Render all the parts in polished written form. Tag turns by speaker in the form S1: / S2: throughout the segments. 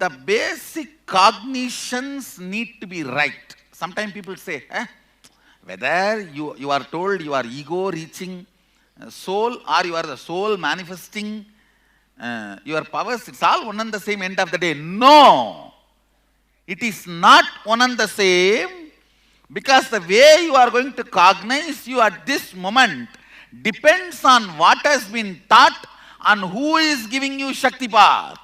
S1: the basic cognitions need to be right. Sometimes people say, whether you are told you are ego reaching soul or you are the soul manifesting your powers, it's all one and the same end of the day. No, it is not one and the same, because the way you are going to cognize you at this moment depends on what has been taught and who is giving you Shaktipat.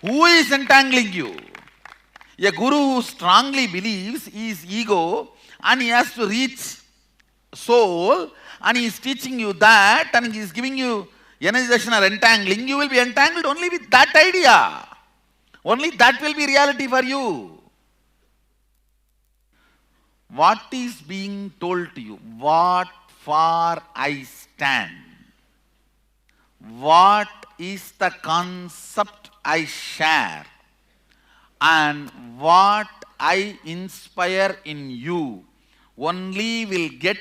S1: Who is entangling you? A guru who strongly believes he is ego and he has to reach soul and he is teaching you that and he is giving you energization or entangling, you will be entangled only with that idea. Only that will be reality for you. What is being told to you? What for I stand? What is the concept I share? And what I inspire in you only will get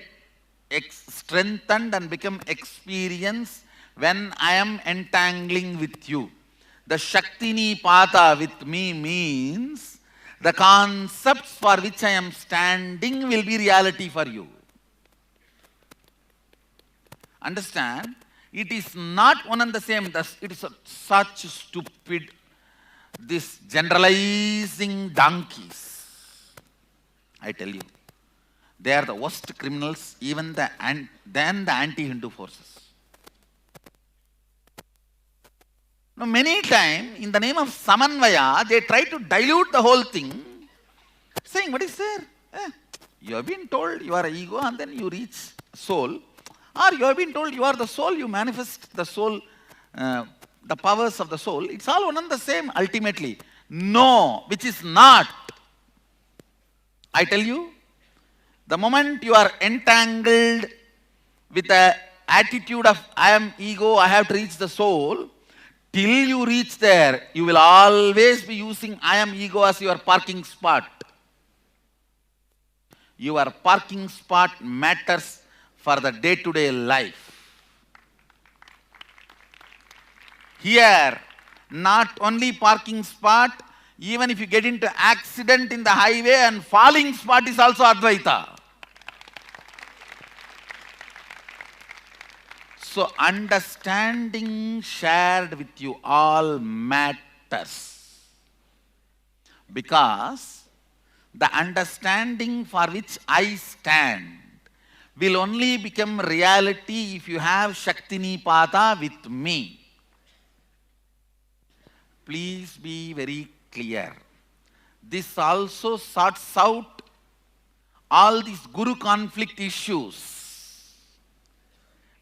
S1: strengthened and become experience when I am entangling with you. The Shaktini Pata with me means the concepts for which I am standing will be reality for you. Understand? It is not one and the same. It is such stupid, this generalizing donkeys. I tell you, they are the worst criminals even than the anti-Hindu forces. Now, many times, in the name of Samanvaya, they try to dilute the whole thing, saying, what is there? You have been told you are ego and then you reach soul. Or you have been told you are the soul, you manifest the soul, the powers of the soul. It's all one and the same ultimately. No, which is not. I tell you, the moment you are entangled with the attitude of I am ego, I have to reach the soul, till you reach there, you will always be using I am ego as your parking spot. Your parking spot matters for the day-to-day life. Here, not only parking spot, even if you get into accident in the highway and falling spot is also Advaita. So understanding shared with you all matters, because the understanding for which I stand will only become reality if you have Shaktinipata with me. Please be very clear. This also sorts out all these guru conflict issues.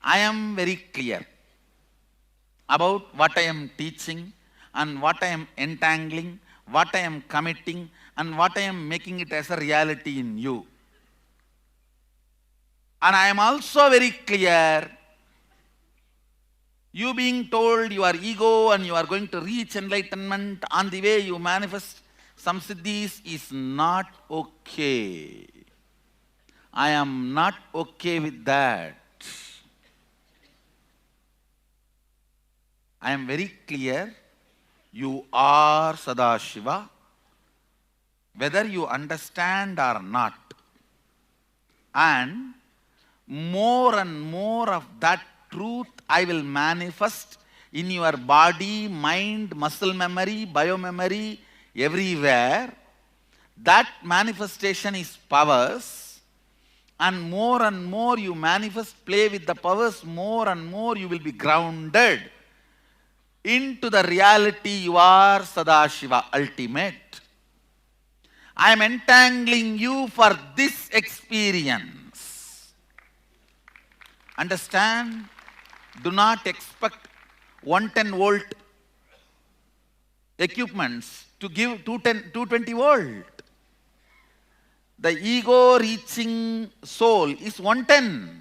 S1: I am very clear about what I am teaching and what I am entangling, what I am committing and what I am making it as a reality in you. And I am also very clear, you being told you are ego and you are going to reach enlightenment on the way you manifest some siddhis is not okay. I am not okay with that. I am very clear, you are Sadashiva, whether you understand or not. And more of that truth I will manifest in your body, mind, muscle memory, biomemory, everywhere. That manifestation is powers. And more you manifest, play with the powers, more and more you will be grounded into the reality you are Sadashiva, ultimate. I am entangling you for this experience. Understand? Do not expect 110-volt equipments to give 220 volt. The ego reaching soul is 110.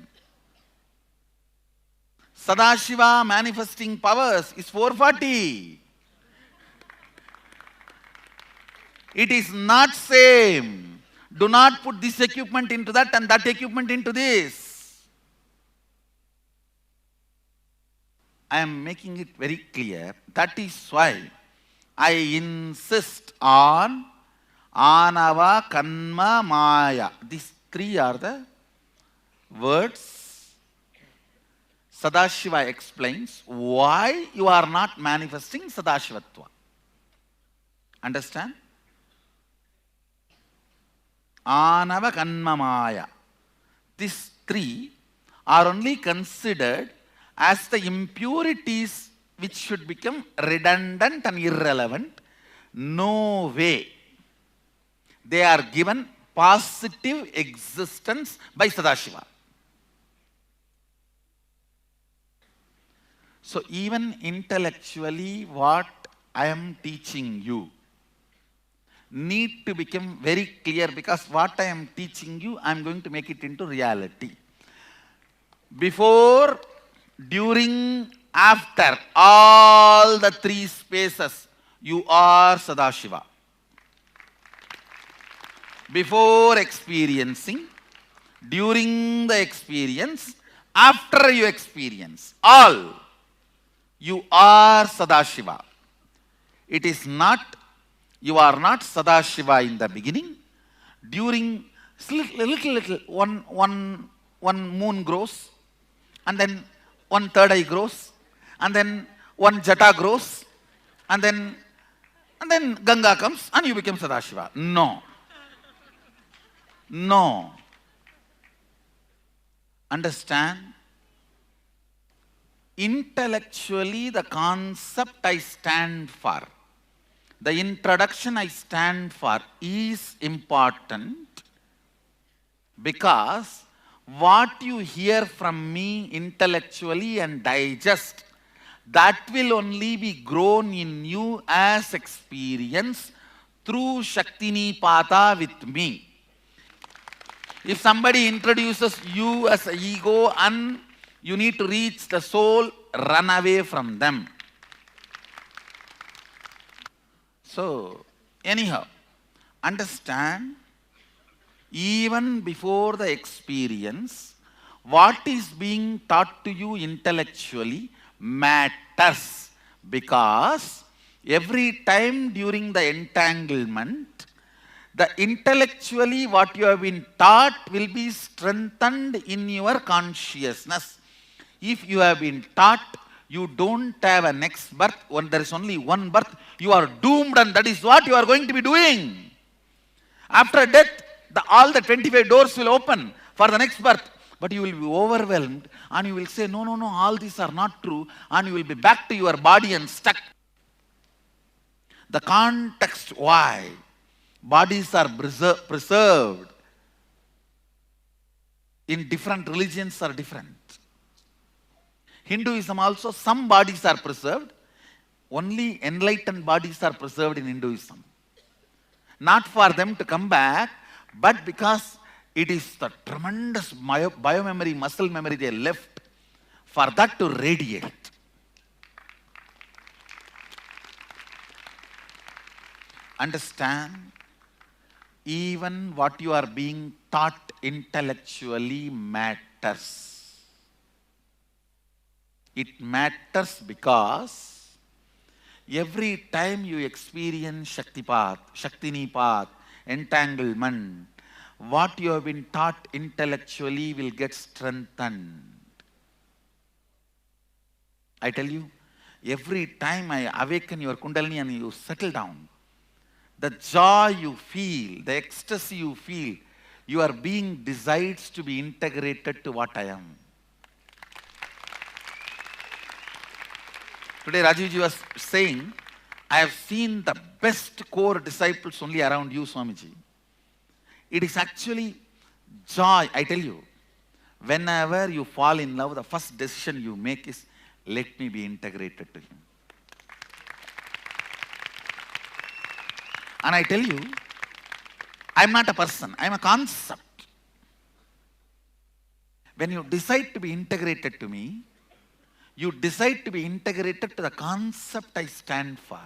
S1: Sadashiva manifesting powers is 440. It is not same. Do not put this equipment into that and that equipment into this. I am making it very clear. That is why I insist on Anava, Kanma, Maya. These three are the words. Sadashiva explains why you are not manifesting Sadashivatva. Understand? Anava, Kanma, Maya. These three are only considered as the impurities which should become redundant and irrelevant. No way. They are given positive existence by Sadashiva. So even intellectually what I am teaching you need to become very clear, because what I am teaching you, I am going to make it into reality. Before, during, after, all the three spaces, you are Sadashiva. Before experiencing, during the experience, after you experience, all, you are Sadashiva. It is not, you are not Sadashiva in the beginning. During, little, one moon grows, and then one third eye grows, and then one jata grows, and then Ganga comes, and you become Sadashiva. No. No. Understand? Intellectually, the concept I stand for, the introduction I stand for is important, because what you hear from me intellectually and digest, that will only be grown in you as experience through Shaktinipata with me. If somebody introduces you as an ego and you need to reach the soul, run away from them. So, anyhow, understand, even before the experience, what is being taught to you intellectually matters, because every time during the entanglement, the intellectually what you have been taught will be strengthened in your consciousness. If you have been taught you don't have a next birth, there is only one birth, you are doomed, and that is what you are going to be doing. After death, all the 25 doors will open for the next birth, but you will be overwhelmed and you will say, no, all these are not true, and you will be back to your body and stuck. The context why bodies are preserved in different religions are different. Hinduism also, some bodies are preserved. Only enlightened bodies are preserved in Hinduism. Not for them to come back, but because it is the tremendous biomemory, muscle memory they left, for that to radiate. Understand? Even what you are being taught intellectually matters. It matters because every time you experience Shaktipat, Shaktinipat, entanglement, what you have been taught intellectually will get strengthened. I tell you, every time I awaken your Kundalini and you settle down, the joy you feel, the ecstasy you feel, your being decides to be integrated to what I am. Today Rajivji was saying, I have seen the best core disciples only around you, Swamiji. It is actually joy, I tell you. Whenever you fall in love, the first decision you make is, let me be integrated to him. And I tell you, I am not a person, I am a concept. When you decide to be integrated to me, you decide to be integrated to the concept I stand for.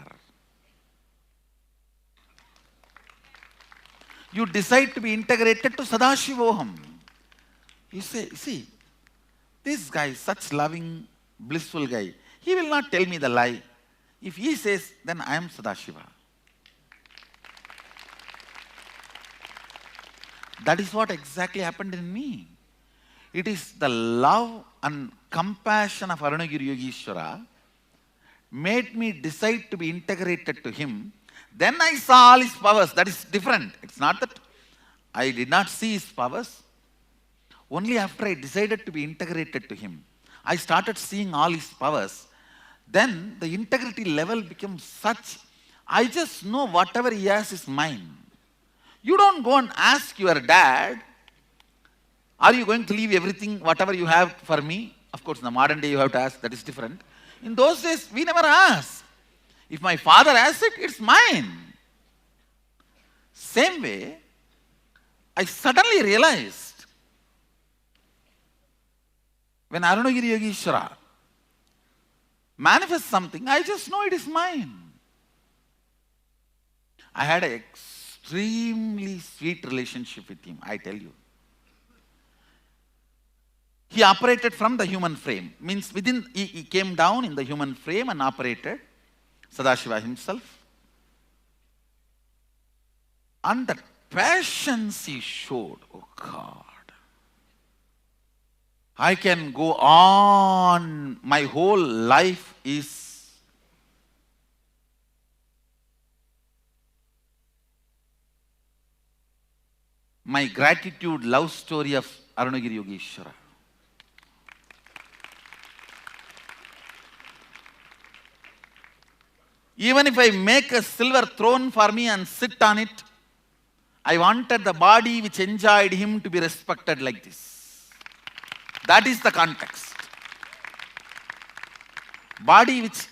S1: You decide to be integrated to Sadashivoham. You say, see, this guy is such loving, blissful guy. He will not tell me the lie. If he says, then I am Sadashiva. That is what exactly happened in me. It is the love and compassion of Arunagiri Yogeshwara made me decide to be integrated to him. Then I saw all his powers. That is different. It's not that I did not see his powers. Only after I decided to be integrated to him, I started seeing all his powers. Then the integrity level became such, I just know whatever he has is mine. You don't go and ask your dad, are you going to leave everything, whatever you have for me? Of course, in the modern day you have to ask, that is different. In those days, we never asked. If my father has it, it's mine. Same way, I suddenly realized, when Arunagiri Yogeshwara manifests something, I just know it is mine. I had an extremely sweet relationship with him, I tell you. He operated from the human frame. Means he came down in the human frame and operated, Sadashiva himself. And the patience he showed, oh God. I can go on, my whole life is my gratitude love story of Arunagiri Yogeshwara. Even if I make a silver throne for me and sit on it, I wanted the body which enjoyed him to be respected like this. That is the context. Body which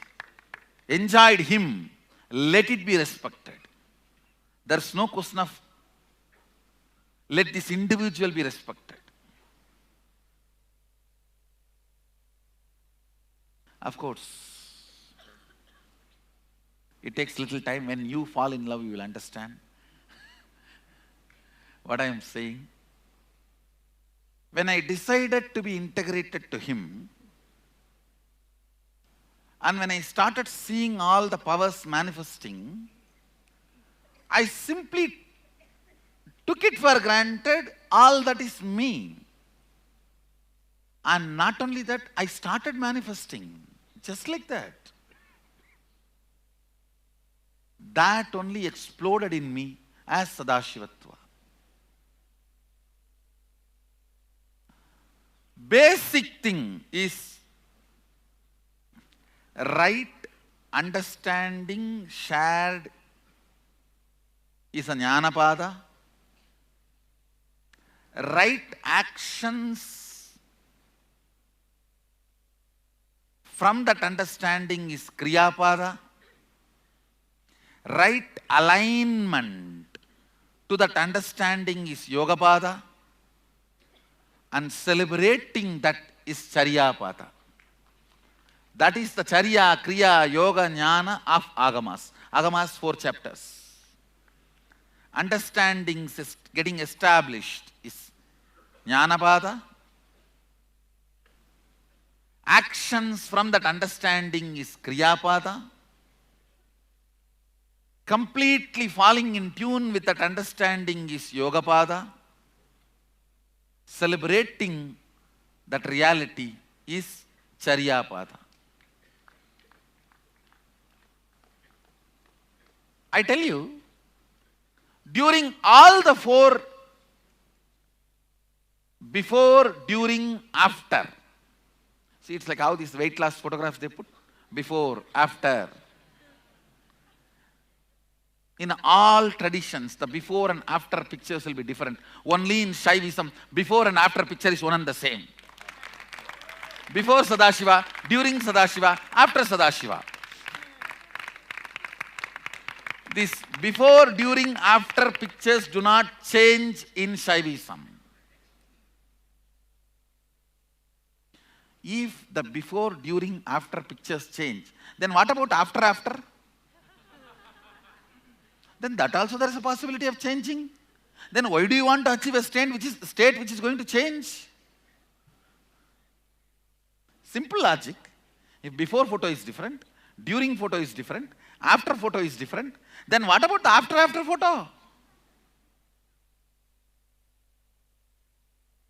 S1: enjoyed him, let it be respected. There is no question of let this individual be respected. Of course, it takes little time. When you fall in love, you will understand what I am saying. When I decided to be integrated to him, and when I started seeing all the powers manifesting, I simply took it for granted, all that is me. And not only that, I started manifesting, just like that. That only exploded in me as Sadashivatva. Basic thing is right understanding shared is a Jnanapada. Right actions from that understanding is Kriyapada. Right alignment to that understanding is Yogapada. And celebrating that is Charyapada. That is the Charya, Kriya, Yoga, Jnana of Agamas. Agamas 4 chapters. Understandings is getting established is Jnanapada. Actions from that understanding is Kriyapada. Completely falling in tune with that understanding is Yogapada. Celebrating that reality is Charyapada. I tell you, during all the 4, before, during, after. See, it's like how these weight loss photographs they put. Before, after. In all traditions, the before and after pictures will be different. Only in Shaivism, before and after picture is one and the same. Before Sadashiva, during Sadashiva, after Sadashiva. These before, during, after pictures do not change in Shaivism. If the before, during, after pictures change, then what about after? Then that also there is a possibility of changing. Then why do you want to achieve a state which is going to change? Simple logic. If before photo is different, during photo is different, after photo is different, then what about the after photo?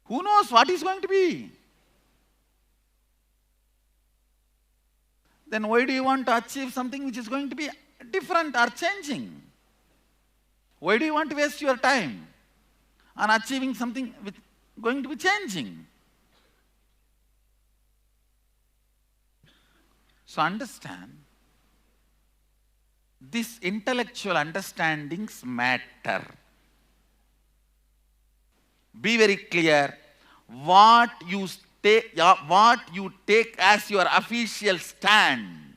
S1: Who knows what is going to be? Then why do you want to achieve something which is going to be different or changing? Why do you want to waste your time on achieving something which going to be changing? So understand, these intellectual understandings matter. Be very clear, what you take as your official stand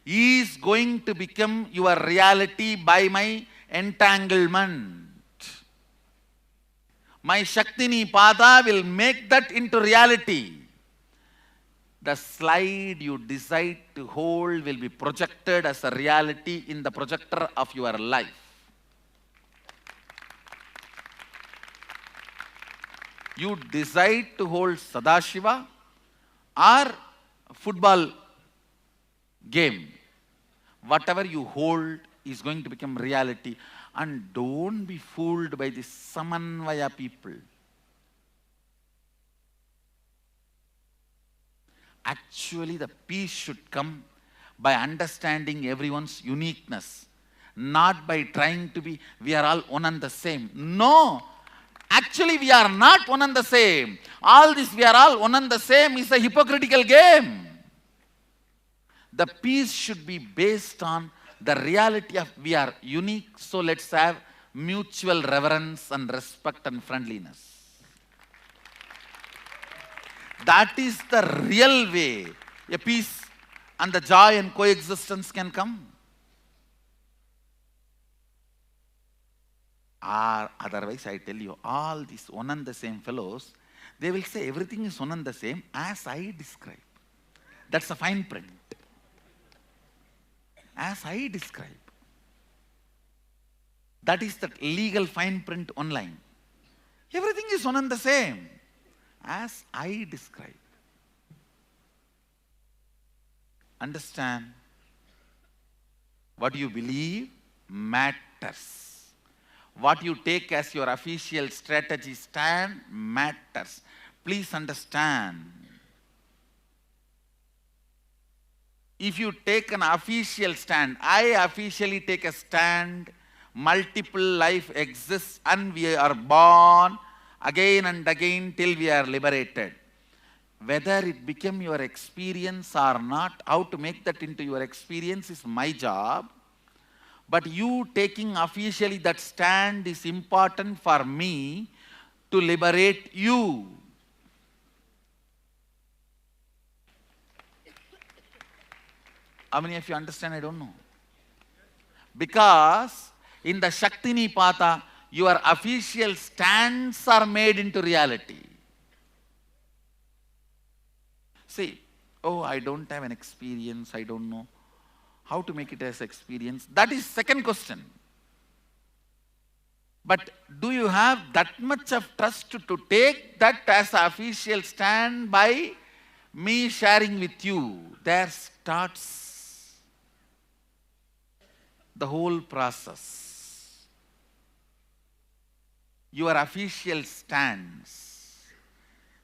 S1: is going to become your reality by my entanglement. My Shaktini Pada will make that into reality. The slide you decide to hold will be projected as a reality in the projector of your life. You decide to hold Sadashiva or football game. Whatever you hold is going to become reality. And don't be fooled by the Samanvaya people. Actually, the peace should come by understanding everyone's uniqueness, not by trying to be, we are all one and the same. No, actually we are not one and the same. All this we are all one and the same is a hypocritical game. The peace should be based on the reality of we are unique, so let's have mutual reverence and respect and friendliness. That is the real way a peace and the joy and coexistence can come. Or otherwise, I tell you, all these one and the same fellows, they will say everything is one and the same as I describe. That's a fine print. As I describe. That is the legal fine print online. Everything is one and the same as I describe. Understand, what you believe matters. What you take as your official strategy stand matters. Please understand. If you take an official stand, I officially take a stand, multiple life exists and we are born again and again till we are liberated. Whether it become your experience or not, how to make that into your experience is my job. But you taking officially that stand is important for me to liberate you. How many of you understand? I don't know. Because in the Shaktini Pata, your official stands are made into reality. See, oh, I don't have an experience, I don't know how to make it as experience. That is second question. But do you have that much of trust to take that as an official stand by me sharing with you? There starts the whole process. Your official stands,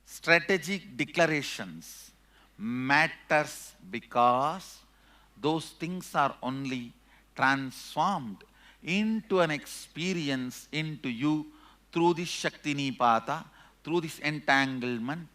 S1: strategic declarations matters because those things are only transformed into an experience into you through this Shaktini Pata, through this entanglement,